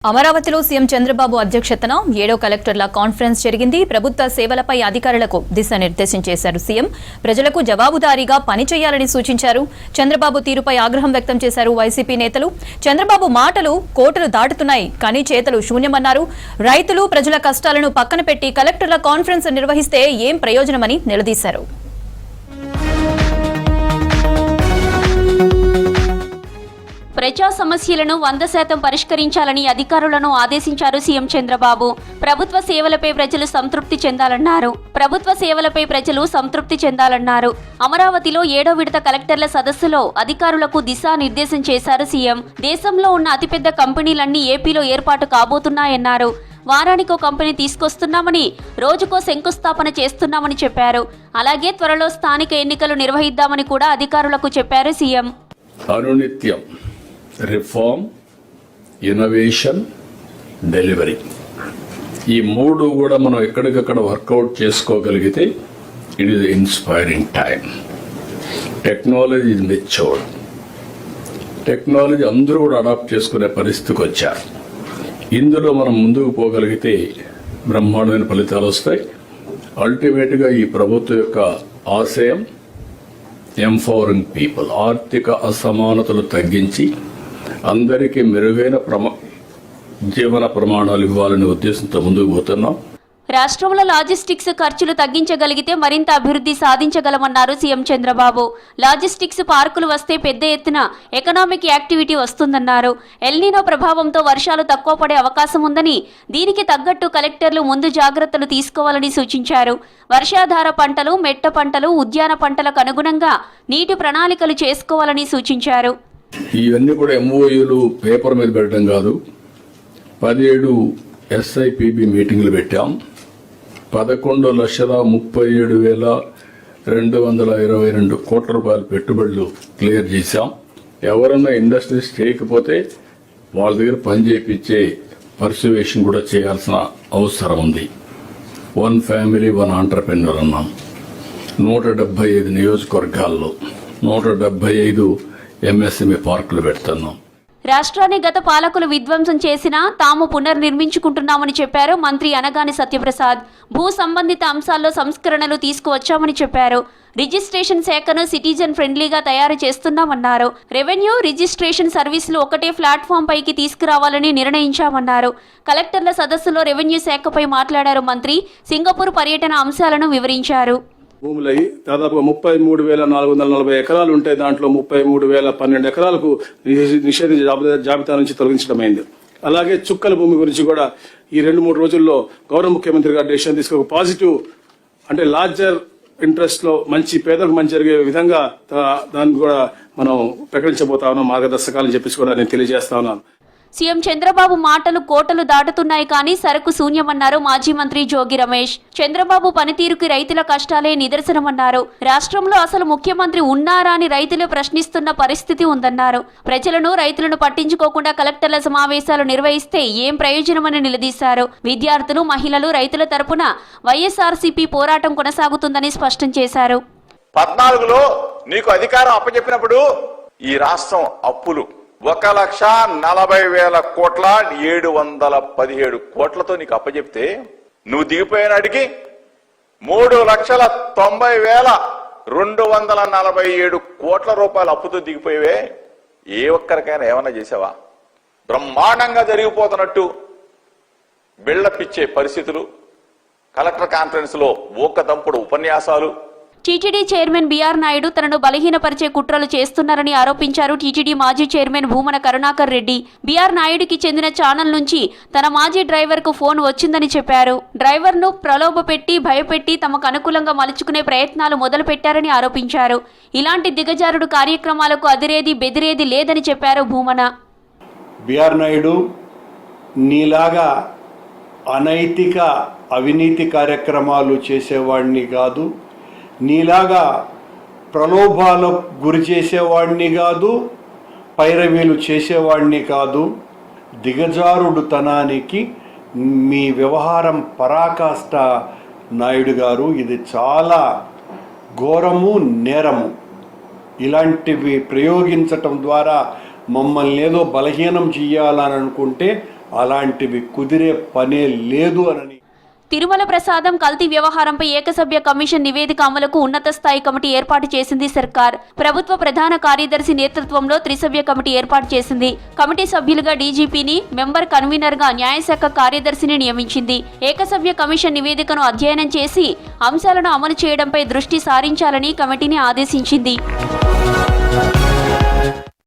అమరావతిలో సీఎం చంద్రబాబు అధ్యక్షతన 7వ కలెక్టర్ల కాన్ఫరెన్స్ జరిగింది. ప్రభుత్వ సేవలపై అధికారులకు దిశానిర్దేశం చేశారు సీఎం. ప్రజలకు జవాబుదారీగా పనిచేయాలని సూచించారు. చంద్రబాబు తీరుపై ఆగ్రహం వ్యక్తం చేశారు వైసీపీ నేతలు. చంద్రబాబు మాటలు కోటలు దాటుతున్నాయి, కానీ చేతలు శూన్యమన్నారు. రైతులు ప్రజల కష్టాలను పక్కన పెట్టి కలెక్టర్ల కాన్ఫరెన్స్ నిర్వహిస్తే ఏం ప్రయోజనమని నిలదీశారు. ప్రజా సమస్యలను 100% పరిష్కరించాలని అధికారులను ఆదేశించారు సీఎం చంద్రబాబు. ప్రభుత్వ సేవలపై ప్రజలు సంతృప్తి చెందాలన్నారు. అమరావతిలో 7వ విడత కలెక్టర్ల సదస్సులో అధికారులకు దిశానిర్దేశం చేశారు సీఎం. దేశంలో ఉన్న అతిపెద్ద కంపెనీలన్నీ ఏపీలో ఏర్పాటు కాబోతున్నాయన్నారు. వారానికో కంపెనీ తీసుకొస్తున్నామని, రోజుకో శంకుస్థాపన చేస్తున్నామని చెప్పారు. అలాగే త్వరలో స్థానిక ఎన్నికలు నిర్వహిద్దామని కూడా అధికారులకు చెప్పారు సీఎం. అనునిత్యం రిఫార్మ్, ఇన్నోవేషన్, డెలివరీ, ఈ మూడు కూడా మనం ఎక్కడికక్కడ వర్కౌట్ చేసుకోగలిగితే it is inspiring time. Technology is matured. Technology అందరూ కూడా అడాప్ట్ చేసుకునే పరిస్థితికి వచ్చారు. ఇందులో మనం ముందుకు పోగలిగితే బ్రహ్మాండమైన ఫలితాలు వస్తాయి. అల్టిమేట్గా ఈ ప్రభుత్వం యొక్క ఆశయం ఎంపవరింగ్ పీపుల్, ఆర్థిక అసమానతలు తగ్గించి అందరికీ మెరుగైన జీవన ప్రమాణాలు ఇవ్వాలనే ఉద్దేశంతో ముందుకు పోతున్నాం. రాష్ట్రంలో లాజిస్టిక్స్ ఖర్చులు తగ్గించగలిగితే మరింత అభివృద్ధి సాధించగలమన్నారు సీఎం చంద్రబాబు. లాజిస్టిక్స్ పార్కులు వస్తే పెద్ద ఎత్తున ఎకనామిక్ యాక్టివిటీ వస్తుందన్నారు. ఎల్నినో ప్రభావంతో వర్షాలు తక్కువ పడే అవకాశం ఉందని, దీనికి తగ్గట్టు కలెక్టర్లు ముందు జాగ్రత్తలు తీసుకోవాలని సూచించారు. వర్షాధార పంటలు, మెట్ట పంటలు, ఉద్యాన పంటలకు అనుగుణంగా నీటి ప్రణాళికలు చేసుకోవాలని సూచించారు. ఇవన్నీ కూడా ఎంఓయూలు పేపర్ మీద పెట్టడం కాదు. 17 ఎస్ఐపిబి మీటింగ్లు పెట్టాం. 11,37,222 కోట్ల రూపాయల పెట్టుబడులు క్లియర్ చేశాం. ఎవరన్నా ఇండస్ట్రీస్ చేయకపోతే వాళ్ళ దగ్గర పని చేయించే పర్సువేషన్ కూడా చేయాల్సిన అవసరం ఉంది. 1 ఫ్యామిలీ 1 ఆంటర్ప్రెన్యూర్ అన్నాం. 175 నియోజకవర్గాల్లో 175 ఎంఎస్ఎంఈ పార్కులు పెడుతున్నాం. రాష్ట్రాన్ని గత పాలకులు విధ్వంసం చేసినా తాము పునర్నిర్మించుకుంటున్నామని చెప్పారు మంత్రి అనగాని సత్యప్రసాద్. భూ సంబంధిత అంశాల్లో సంస్కరణలు తీసుకువచ్చామని చెప్పారు. రిజిస్ట్రేషన్ శాఖను సిటిజన్ ఫ్రెండ్లీగా తయారు చేస్తున్నామన్నారు. రెవెన్యూ రిజిస్ట్రేషన్ సర్వీసులు ఒకటే ప్లాట్ఫామ్ పైకి తీసుకురావాలని నిర్ణయించామన్నారు. కలెక్టర్ల సదస్సులో రెవెన్యూ శాఖపై మాట్లాడారు మంత్రి. సింగపూర్ పర్యటన అంశాలను వివరించారు. భూములై దాదాపుగా 33,440 ఎకరాలు ఉంటే దాంట్లో 33,012 ఎకరాలకు నిషేధించే జాబితా నుంచి తొలగించడమైంది. అలాగే చుక్కల భూమి గురించి కూడా ఈ 2-3 రోజుల్లో గౌరవ ముఖ్యమంత్రి గారు డెసిషన్ తీసుకు పాజిటివ్, అంటే లార్జర్ ఇంట్రెస్ట్ లో మంచి పేదలకు మంచి జరిగే విధంగా దాన్ని కూడా మనం ప్రకటించబోతా ఉన్నాం, మార్గదర్శకాలని చెప్పేసి కూడా నేను తెలియజేస్తా ఉన్నాను. సీఎం చంద్రబాబు మాటలు కోటలు దాటుతున్నాయి, కానీ సరకు శూన్యమన్నారు మాజీ మంత్రి జోగి రమేష్. చంద్రబాబు పనితీరుకి రైతుల కష్టాలే నిదర్శనమన్నారు. రాష్ట్రంలో అసలు ముఖ్యమంత్రి ఉన్నారా అని రైతులే ప్రశ్నిస్తున్న పరిస్థితి ఉందన్నారు. రైతులను పట్టించుకోకుండా కలెక్టర్ల సమావేశాలు నిర్వహిస్తే ఏం ప్రయోజనమని నిలదీశారు. విద్యార్థులు, మహిళలు, రైతుల తరపున వైఎస్ఆర్సీపీ పోరాటం కొనసాగుతుందని స్పష్టం చేశారు. 14లో నీకు అధికారం అప్పచెప్పినప్పుడు ఈ రాష్ట్రం అప్పులు 1,40,000 కోట్ల 717 కోట్లతో నీకు అప్పచెప్తే నువ్వు దిగిపోయినాడికి 3,90,247 కోట్ల రూపాయల అప్పుతో దిగిపోయేవే. ఏ ఒక్కరికైనా ఏమన్నా చేసావా? బ్రహ్మాండంగా జరిగిపోతున్నట్టు బిల్డప్ ఇచ్చే పరిస్థితులు, కలెక్టర్ కాన్ఫరెన్స్ లో ఊకదంపుడు ఉపన్యాసాలు. టీటీడీ చైర్మన్ బీఆర్ నాయుడు తనను బలహీనపరిచే కుట్రలు చేస్తున్నారని ఆరోపించారు టీటీడీ మాజీ చైర్మన్ భూమన కరుణాకర్ రెడ్డి. బీఆర్ నాయుడికి చెందిన ఛానల్ నుంచి తన మాజీ డ్రైవర్ కు ఫోన్ వచ్చిందని చెప్పారు. డ్రైవర్ ను ప్రలోభపెట్టి, భయపెట్టి తమకు అనుకూలంగా మలుచుకునే ప్రయత్నాలు మొదలు పెట్టారని ఆరోపించారు. ఇలాంటి దిగజారుడు కార్యక్రమాలకు అదిరేది బెదిరేది లేదని చెప్పారు భూమన. బీఆర్ నాయుడు నీలాగా అనైతిక అవినీతి కార్యక్రమాలు చేసేవాడిని కాదు, నీలాగా ప్రలోభాలకు గురి చేసేవాడిని కాదు, పైరవీలు చేసేవాడిని కాదు. దిగజారుడుతనానికి మీ వ్యవహారం పరాకాష్ట నాయుడు గారు. ఇది చాలా ఘోరము, నేరము. ఇలాంటివి ప్రయోగించటం ద్వారా మమ్మల్ని ఏదో బలహీనం చేయాలని అనుకుంటే అలాంటివి కుదిరే పనే లేదు అని. తిరుమల ప్రసాదం కల్తీ వ్యవహారంపై ఏకసభ్య కమిషన్ నివేదిక అమలుకు ఉన్నత స్థాయి కమిటీ ఏర్పాటు చేసింది సర్కార్. ప్రభుత్వ ప్రధాన కార్యదర్శి నేతృత్వంలో త్రిసభ్య కమిటీ ఏర్పాటు చేసింది. కమిటీ సభ్యులుగా డీజీపీని, మెంబర్ కన్వీనర్ గా న్యాయశాఖ కార్యదర్శిని నియమించింది. ఏకసభ్య కమిషన్ నివేదికను అధ్యయనం చేసి అంశాలను అమలు చేయడంపై దృష్టి సారించాలని కమిటీని ఆదేశించింది.